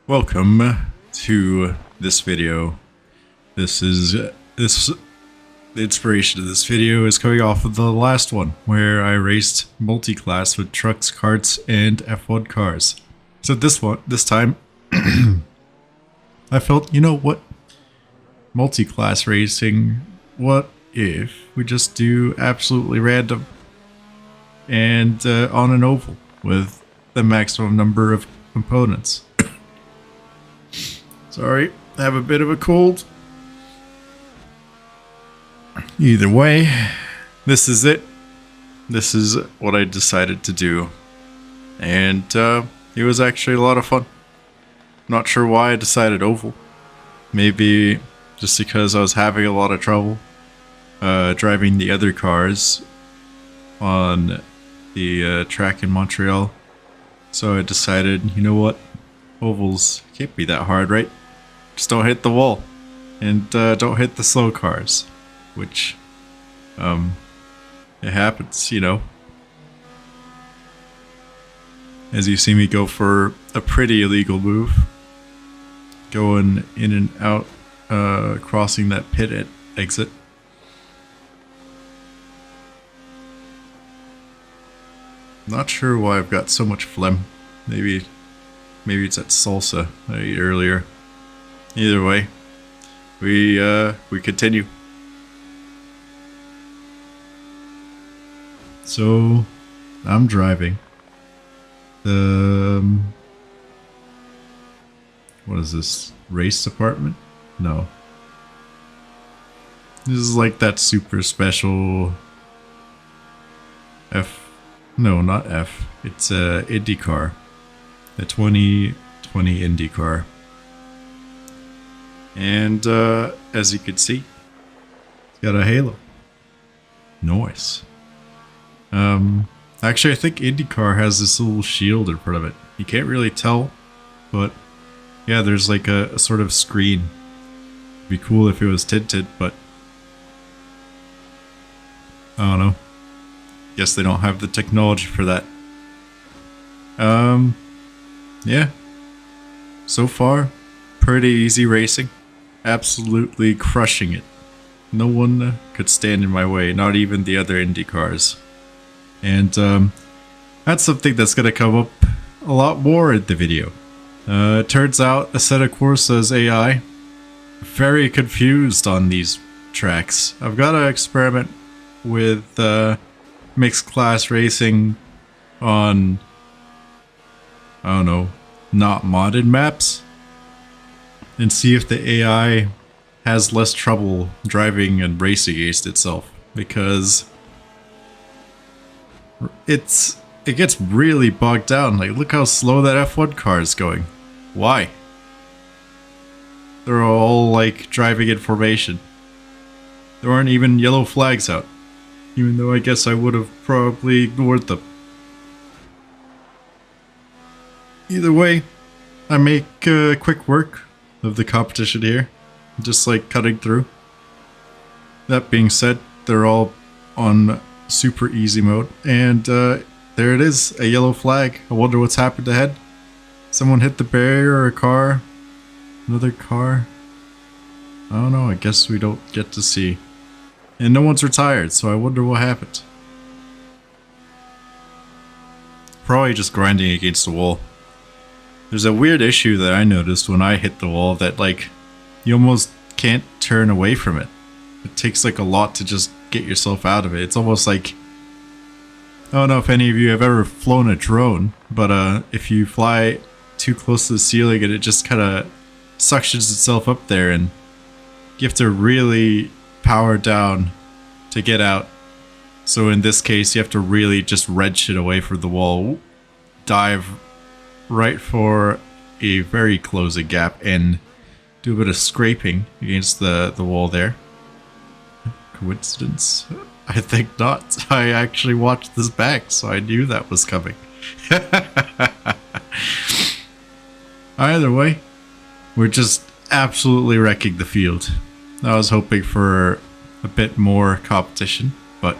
Welcome to this video. The inspiration of this video is coming off of the last one where I raced multi-class with trucks, carts, and F1 cars. So this time, I felt, you know what? Multi-class racing, what if we just do absolutely random and on an oval with the maximum number of components. Sorry, I have a bit of a cold. Either way, this is it. This is what I decided to do. And it was actually a lot of fun. Not sure why I decided oval. Maybe just because I was having a lot of trouble driving the other cars on the track in Montreal. So I decided, you know what? Ovals can't be that hard, right? Just don't hit the wall. And don't hit the slow cars. Which, it happens, you know. As you see me go for a pretty illegal move. Going in and out, crossing that pit exit. Not sure why I've got so much phlegm. Maybe it's that salsa I ate earlier. Either way, we continue. So, I'm driving. What is this? Race department? No. This is like that super special F. No, not F. It's a Indy car. The 2020 Indy car. And as you can see, it's got a halo. Nice. Actually, I think IndyCar has this little shield in front of it. You can't really tell, but yeah, there's like a sort of screen. It'd be cool if it was tinted, but I don't know. Guess they don't have the technology for that. Yeah. So far, pretty easy racing. Absolutely crushing it. No one could stand in my way, not even the other Indy cars. And that's something that's going to come up a lot more in the video. It turns out Assetto Corsa's AI very confused on these tracks. I've got to experiment with mixed class racing on, I don't know, not modded maps. And see if the AI has less trouble driving and racing against itself. Because it gets really bogged down. Like, look how slow that F1 car is going. Why? They're all like driving in formation. There aren't even yellow flags out. Even though I guess I would have probably ignored them. Either way, I make quick work of the competition here. Just like cutting through. That being said, they're all on super easy mode. And there it is, a yellow flag. I wonder what's happened ahead. Someone hit the barrier or a car. Another car. I don't know, I guess we don't get to see. And no one's retired, so I wonder what happened. Probably just grinding against the wall. There's a weird issue that I noticed when I hit the wall that, like, you almost can't turn away from it. It takes like a lot to just get yourself out of it. It's almost like, I don't know if any of you have ever flown a drone, but if you fly too close to the ceiling and it just kind of suctions itself up there, and you have to really power down to get out. So in this case, you have to really just wrench it away from the wall, dive right for a very closing gap, and do a bit of scraping against the wall there. Coincidence? I think not. I actually watched this back, so I knew that was coming. Either way, we're just absolutely wrecking the field. I was hoping for a bit more competition, but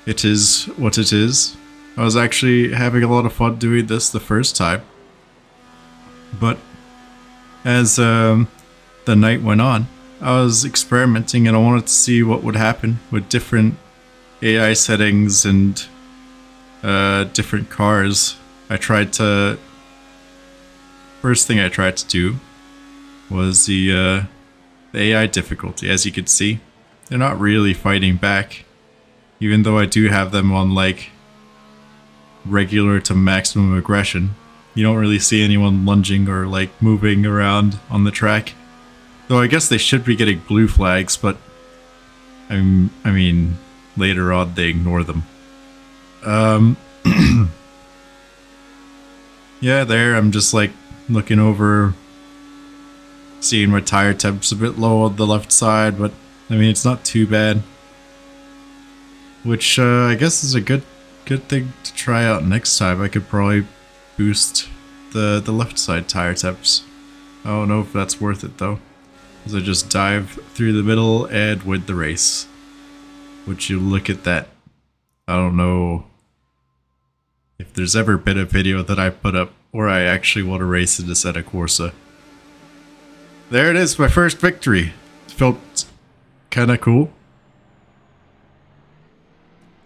it is what it is. I was actually having a lot of fun doing this the first time, but As the night went on, I was experimenting and I wanted to see what would happen with different AI settings and different cars. First thing I tried to do was the AI difficulty. As you can see, they're not really fighting back, even though I do have them on like regular to maximum aggression. You don't really see anyone lunging or like moving around on the track. Though I guess they should be getting blue flags, but I mean, later on they ignore them. Yeah, there I'm just like looking over, seeing my tire temp's a bit low on the left side, but I mean it's not too bad. Which I guess is a good thing to try out next time. I could probably boost the left side tire temps. I don't know if that's worth it though, because I just dive through the middle and win the race. Would you look at that? I don't know if there's ever been a video that I put up where I actually want to race in Assetto Corsa. There it is, my first victory. It felt kind of cool.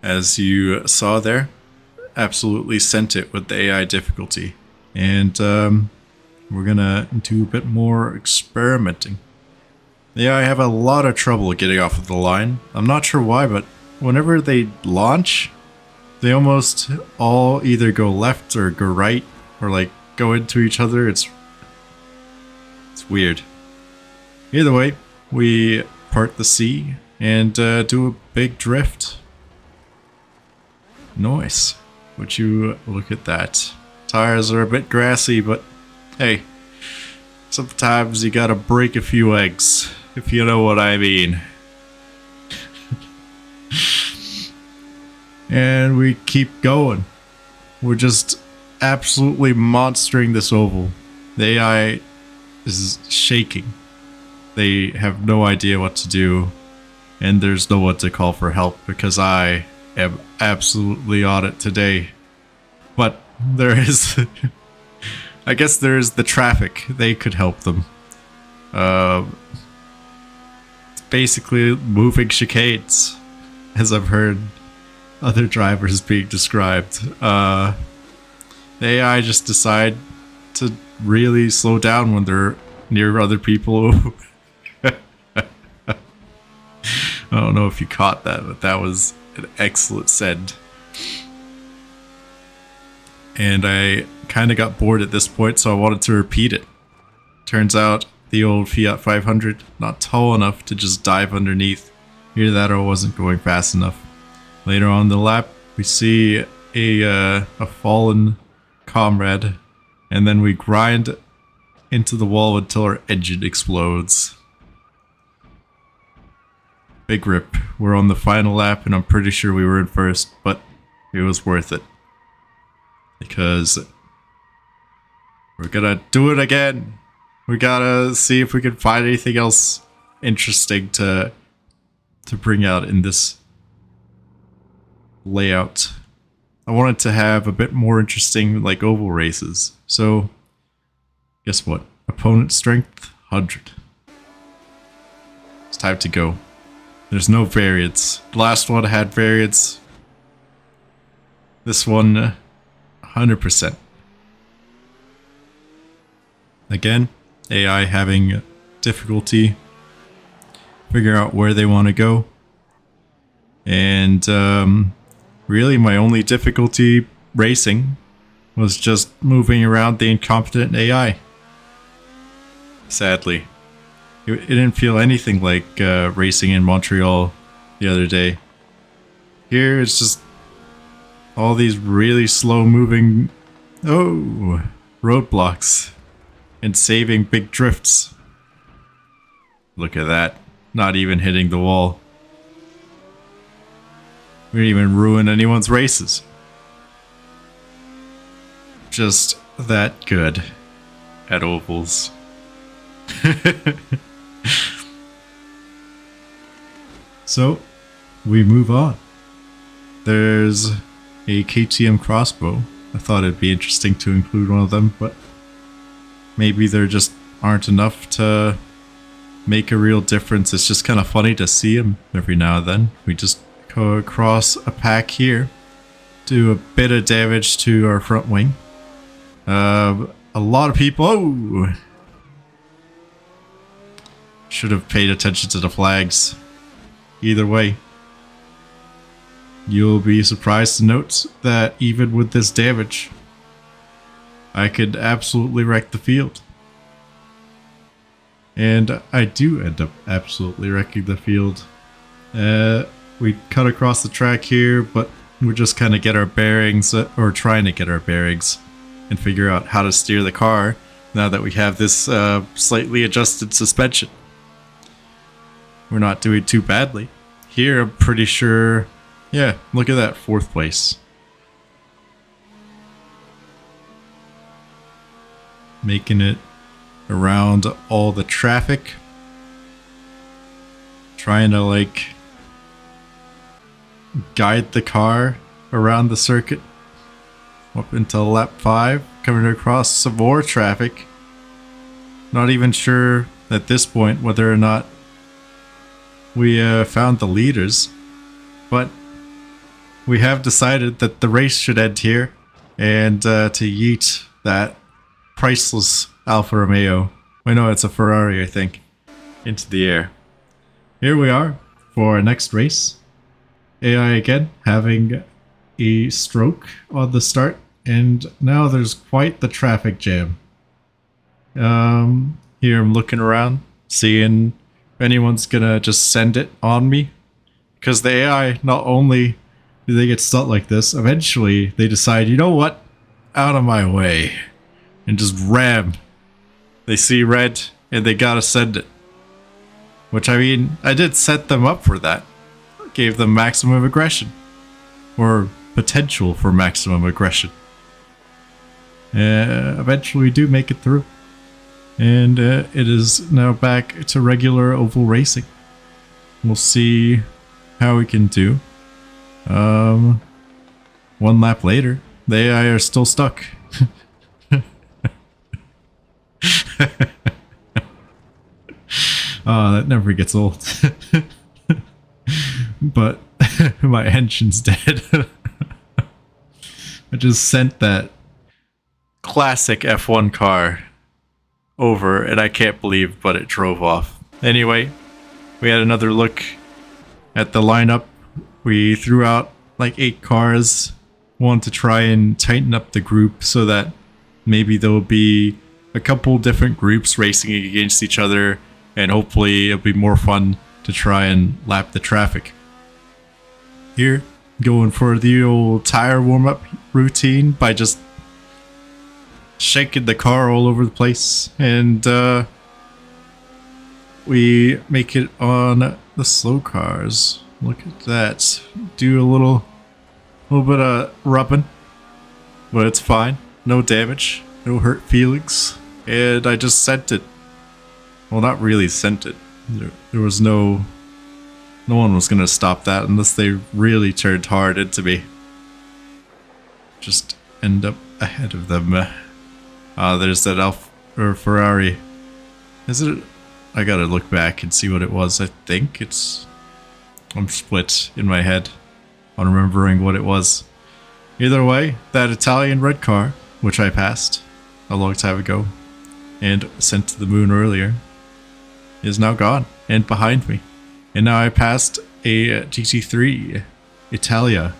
As you saw there, absolutely sent it with the AI difficulty. And we're gonna do a bit more experimenting. Yeah, I have a lot of trouble getting off of the line. I'm not sure why, but whenever they launch, they almost all either go left or go right, or like go into each other. It's weird. Either way, we part the sea and do a big drift. Nice. Would you look at that? Tires are a bit grassy, but hey, sometimes you gotta break a few eggs, if you know what I mean. And we keep going. We're just absolutely monstering this oval. The AI is shaking. They have no idea what to do, and there's no one to call for help because I am absolutely on it today. But there is I guess there is the traffic. They could help them. It's basically moving chicanes, as I've heard other drivers being described. The AI just decide to really slow down when they're near other people. I don't know if you caught that, but that was an excellent send. And I kind of got bored at this point, so I wanted to repeat it. Turns out the old Fiat 500, not tall enough to just dive underneath. Either that or I wasn't going fast enough. Later on the lap, we see a fallen comrade, and then we grind into the wall until our engine explodes. Big rip. We're on the final lap, and I'm pretty sure we were in first, but it was worth it. Because we're gonna do it again. We gotta see if we can find anything else interesting to bring out in this layout. I wanted to have a bit more interesting like oval races. So guess what? Opponent strength 100. It's time to go. There's no variance. The last one had variance. This one 100%. Again, AI having difficulty figuring out where they want to go. And really my only difficulty racing was just moving around the incompetent AI. Sadly. It didn't feel anything like racing in Montreal the other day. Here it's just all these really slow moving roadblocks and saving big drifts. Look at that. Not even hitting the wall. We didn't even ruin anyone's races. Just that good at ovals. So, we move on. There's a KTM crossbow. I thought it'd be interesting to include one of them, but maybe they're just aren't enough to make a real difference. It's just kind of funny to see them every now and then. We just go across a pack here, do a bit of damage to our front wing. A lot of people. Oh! Should have paid attention to the flags. Either way, you'll be surprised to note that even with this damage, I could absolutely wreck the field. And I do end up absolutely wrecking the field. We cut across the track here, but we're just kind of get our bearings, or trying to get our bearings, and figure out how to steer the car now that we have this slightly adjusted suspension. We're not doing too badly. Here, I'm pretty sure... Yeah, look at that, 4th place. Making it around all the traffic. Trying to, like, guide the car around the circuit. Up until lap 5. Coming across some more traffic. Not even sure at this point whether or not we found the leaders, but we have decided that the race should end here, and to yeet that priceless Alfa Romeo, wait no, it's a Ferrari I think, into the air. Here we are for our next race. AI again having a stroke on the start, and now there's quite the traffic jam. Here I'm looking around, seeing if anyone's gonna just send it on me, because the AI, not only do they get stuck like this, eventually they decide, you know what, out of my way, and just ram. They see red and they gotta send it, which, I mean, I did set them up for that. Gave them maximum aggression, or potential for maximum aggression. Eventually we do make it through. And it is now back to regular oval racing. We'll see how we can do. 1 lap later, the AI are still stuck. That never gets old. But my engine's dead. I just sent that classic F1 car over, and I can't believe but it drove off. Anyway, we had another look at the lineup. We threw out like 8 cars, wanted to try and tighten up the group so that maybe there will be a couple different groups racing against each other, and hopefully it'll be more fun to try and lap the traffic. Here, going for the old tire warm-up routine by just shaking the car all over the place, and we make it on the slow cars. Look at that. Do a little bit of rubbing, but it's fine. No damage, no hurt feelings, and I just sent it. Well, not really sent it. There was no one was gonna stop that unless they really turned hard into me. Just end up ahead of them. There's that Ferrari. Is it? I gotta look back and see what it was. I think it's... I'm split in my head on remembering what it was. Either way, that Italian red car, which I passed a long time ago and sent to the moon earlier, is now gone and behind me. And now I passed a GT3 Italia.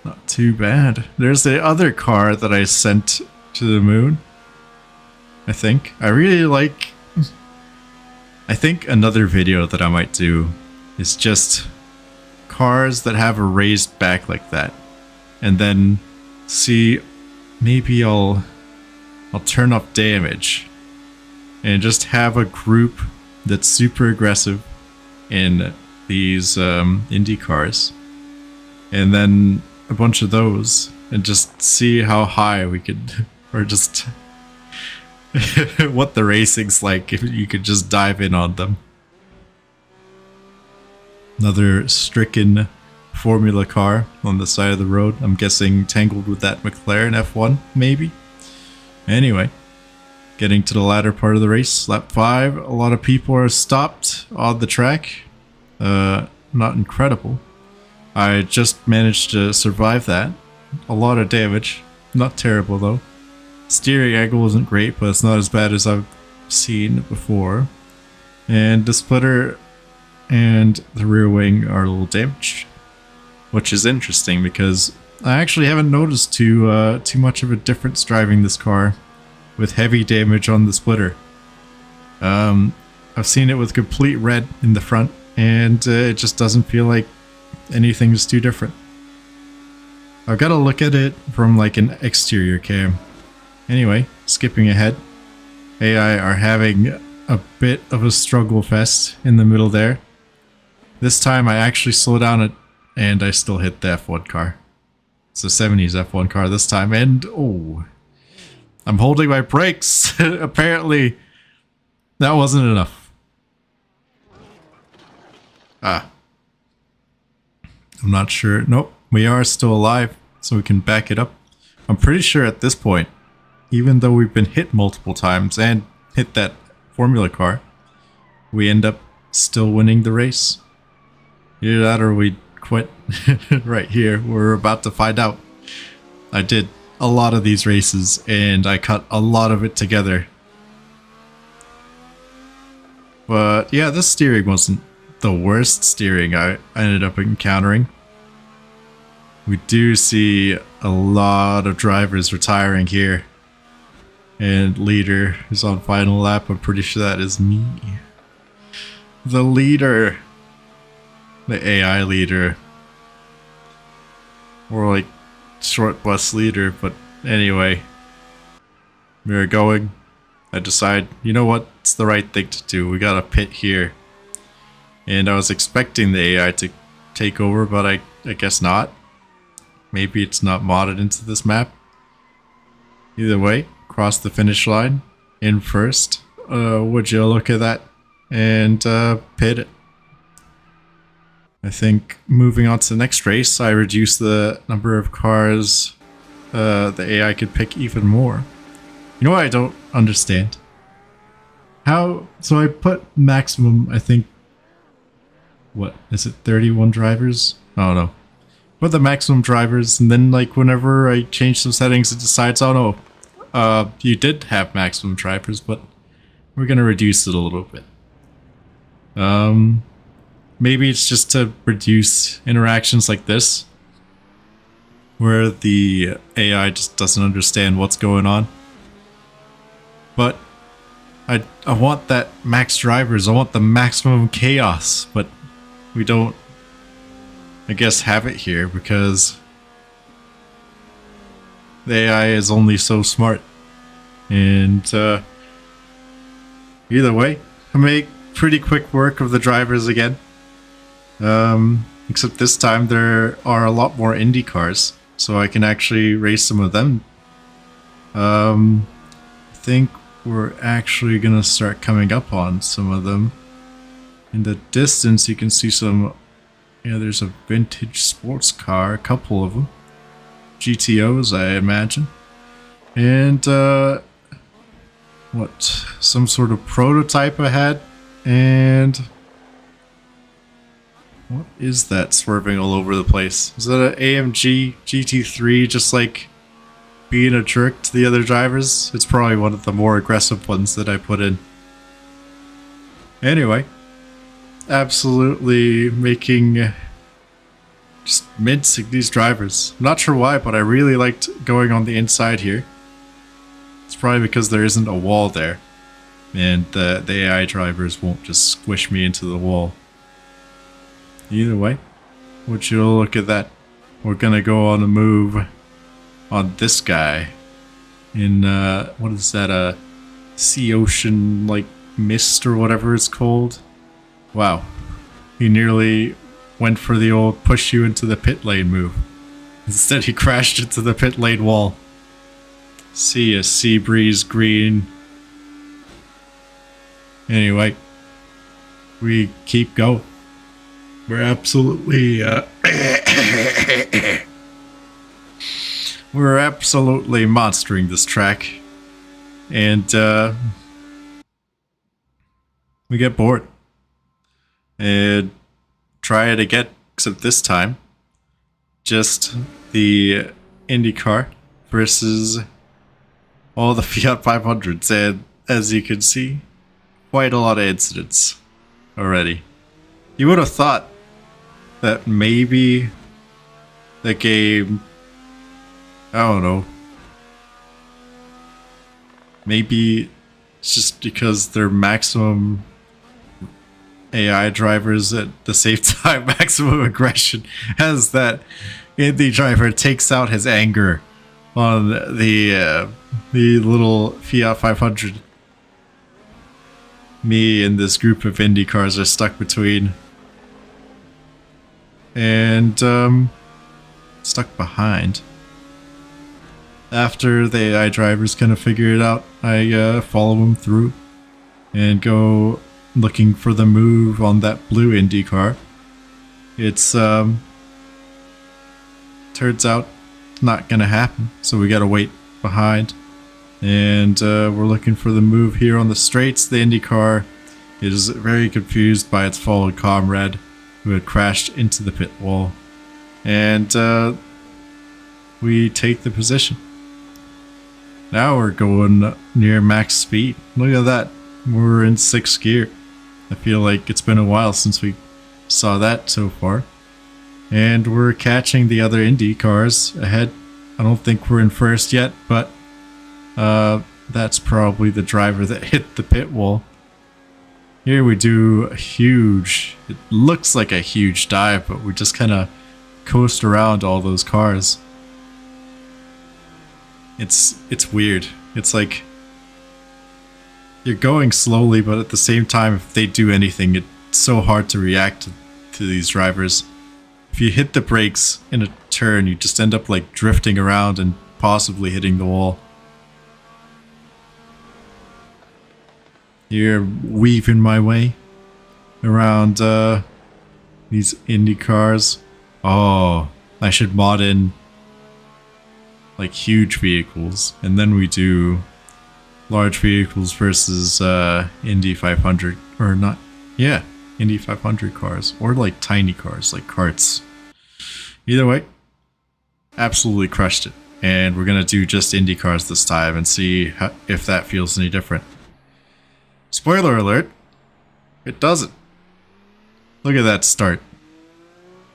Not too bad. There's the other car that I sent to the moon, I think. I really like... I think another video that I might do is just cars that have a raised back like that. And then see, maybe I'll turn up damage and just have a group that's super aggressive in these Indy cars. And then a bunch of those, and just see how high we could, or just what the racing's like if you could just dive in on them. Another stricken Formula car on the side of the road. I'm guessing tangled with that McLaren F1, maybe. Anyway, getting to the latter part of the race, lap 5, a lot of people are stopped on the track. Not incredible. I just managed to survive that. A lot of damage. Not terrible though. Steering angle wasn't great, but it's not as bad as I've seen before. And the splitter and the rear wing are a little damaged, which is interesting because I actually haven't noticed too much of a difference driving this car with heavy damage on the splitter. I've seen it with complete red in the front, and it just doesn't feel like anything is too different. I've got to look at it from like an exterior cam. Anyway, skipping ahead, AI are having a bit of a struggle fest in the middle there. This time I actually slow down it, and I still hit the F1 car. It's a 70s F1 car this time, and oh, I'm holding my brakes. Apparently, that wasn't enough. I'm not sure. Nope, we are still alive, so we can back it up. I'm pretty sure at this point, even though we've been hit multiple times and hit that Formula car, we end up still winning the race. Either that or we quit. Right here, we're about to find out. I did a lot of these races and I cut a lot of it together. But yeah, this steering wasn't the worst steering I ended up encountering. We do see a lot of drivers retiring here. And leader is on final lap. I'm pretty sure that is me. The leader. The AI leader. Or like short bus leader, but anyway. We're going. I decide, you know what? It's the right thing to do. We got a pit here. And I was expecting the AI to take over, but I guess not. Maybe it's not modded into this map. Either way, cross the finish line in first. Would you look at that? And pit it. I think moving on to the next race, I reduced the number of cars the AI could pick even more. You know what I don't understand? How? So I put maximum, I think, what is it, 31 drivers? Oh no. Put the maximum drivers, and then like whenever I change some settings, it decides, oh no, you did have maximum drivers, but we're gonna reduce it a little bit. Maybe it's just to reduce interactions like this, where the AI just doesn't understand what's going on. But I want that max drivers, I want the maximum chaos, but we don't, I guess, have it here because the AI is only so smart. And either way, I make pretty quick work of the drivers again. Except this time there are a lot more Indy cars, so I can actually race some of them. I think we're actually gonna start coming up on some of them. In the distance you can see some, yeah, there's a vintage sports car, a couple of them. GTOs, I imagine. And what, some sort of prototype I had, and what is that swerving all over the place? Is that an AMG GT3 just like being a jerk to the other drivers? It's probably one of the more aggressive ones that I put in. Anyway, absolutely making, just mincing these drivers. I'm not sure why, but I really liked going on the inside here. It's probably because there isn't a wall there, and the AI drivers won't just squish me into the wall. Either way, would you look at that? We're gonna go on a move on this guy in what is that, sea ocean like mist or whatever it's called. Wow, he nearly went for the old push you into the pit lane move. Instead he crashed into the pit lane wall. See a sea breeze green. Anyway, we keep going. We're absolutely we're absolutely monstering this track. And we get bored and try it again, except this time just the IndyCar versus all the Fiat 500s, and as you can see, quite a lot of incidents already. You would have thought that maybe the game, I don't know, maybe it's just because they're maximum AI drivers at the same time maximum aggression, as that Indy driver takes out his anger on the little Fiat 500. Me and this group of Indy cars are stuck between, and stuck behind. After the AI drivers kind of figure it out, I follow them through and go looking for the move on that blue Indy car. It's turns out not gonna happen, so we gotta wait behind, and we're looking for the move here on the straights. The Indy car is very confused by its fallen comrade who had crashed into the pit wall, and we take the position. Now we're going near max speed. Look at that, we're in 6th gear. I feel like it's been a while since we saw that so far. And we're catching the other Indy cars ahead. I don't think we're in first yet, but that's probably the driver that hit the pit wall. Here we do a huge, it looks like a huge dive, but we just kind of coast around all those cars. It's weird. It's like you're going slowly, but at the same time, if they do anything, it's so hard to react to these drivers. If you hit the brakes in a turn, you just end up like drifting around and possibly hitting the wall. Here, weaving my way around these Indy cars. Oh, I should mod in like huge vehicles, and then we do large vehicles versus Indy 500, or not, yeah, Indy 500 cars, or like tiny cars, like carts. Either way, absolutely crushed it, and we're gonna do just Indy cars this time and see if that feels any different. Spoiler alert, it doesn't. Look at that start.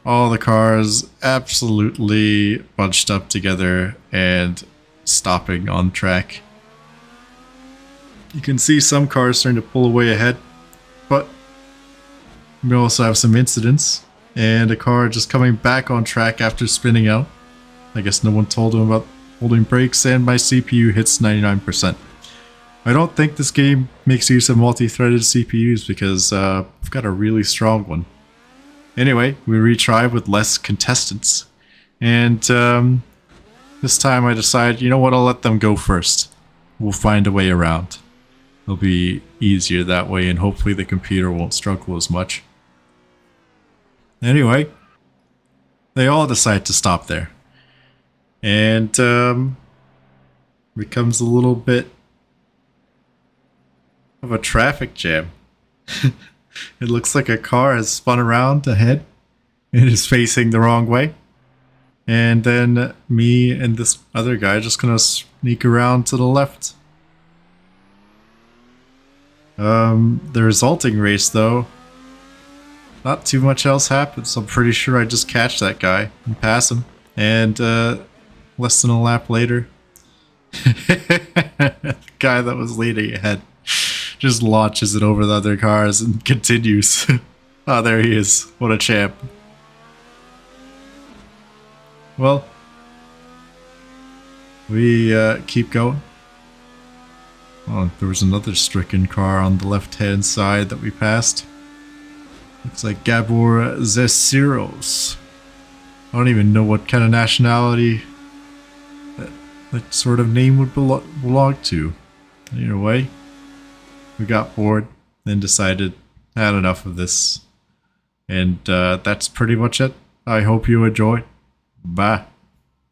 All the cars absolutely bunched up together and stopping on track. You can see some cars starting to pull away ahead, but we also have some incidents, and a car just coming back on track after spinning out. I guess no one told him about holding brakes, and my CPU hits 99%. I don't think this game makes use of multi-threaded CPUs because I've got a really strong one. Anyway, we retry with less contestants, and this time I decided, you know what, I'll let them go first. We'll find a way around. It'll be easier that way, and hopefully the computer won't struggle as much. Anyway, they all decide to stop there, and becomes a little bit of a traffic jam. It looks like a car has spun around ahead and is facing the wrong way. And then me and this other guy just gonna sneak around to the left. The resulting race though, not too much else happens. I'm pretty sure I just catch that guy and pass him. And less than a lap later, the guy that was leading ahead just launches it over the other cars and continues. Oh, there he is. What a champ. Well, we keep going. Oh, there was another stricken car on the left-hand side that we passed. Looks like Gabor Zesiros. I don't even know what kind of nationality that sort of name would belong to. Either way, we got bored, then decided, had enough of this. And that's pretty much it. I hope you enjoy. Bye.